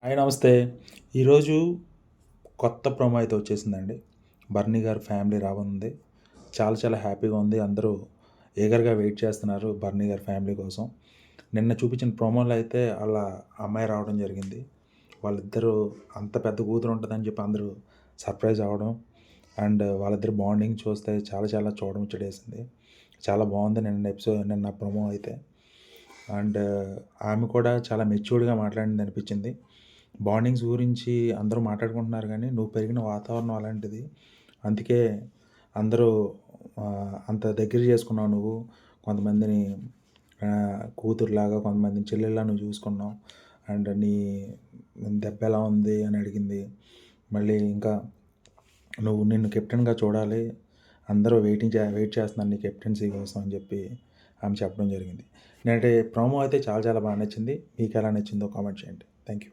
Hi నమస్తే. ఈరోజు కొత్త ప్రోమో అయితే వచ్చేసిందండి. 'బర్నీ' గారి ఫ్యామిలీ రాబోతుంది. చాలా చాలా హ్యాపీగా ఉంది. అందరూ ఈగర్‌గా వెయిట్ చేస్తున్నారు 'బర్నీ' గారి ఫ్యామిలీ కోసం. నిన్న చూపించిన ప్రోమోలో అయితే ఆళ్ళ అమ్మాయి రావడం జరిగింది. వాళ్ళిద్దరూ అంత పెద్ద కూతురు ఉంటదని చెప్పి అందరూ సర్ప్రైజ్ అవ్వడం అండ్ వాళ్ళిద్దరి బాండింగ్ చూస్తే చాలా చాలా చూడముచ్చటేసింది. చాలా బావుంది నిన్న ప్రోమో అయితే. అండ్ ఆమె కూడా చాలా మెచ్యూర్డ్‌గా మాట్లాడిందనిపించింది. బాండింగ్స్ గురించి అందరూ మాట్లాడుకుంటున్నారు గానీ, నువ్వు పెరిగిన వాతావరణం అలాంటిది. అందుకే అందరూ అంత దగ్గర చేసుకున్నావు నువ్వు. కొంతమందిని కూతురులాగా, కొంతమందిని చెల్లెల్లా నువ్వు చూసుకున్నావు. అండ్ దెబ్బెలా ఉంది అని అడిగింది. మళ్ళీ ఇంకా నిన్ను కెప్టెన్‌గా చూడాలి. అందరూ వెయిట్ చేస్తున్నారు నీ కెప్టెన్సీ కోసం అని చెప్పి ఆమె చెప్పడం జరిగింది. నేనైతే ప్రోమో అయితే చాలా చాలా బాగా నచ్చింది. మీకెలా నచ్చిందో కామెంట్ చేయండి. Thank you.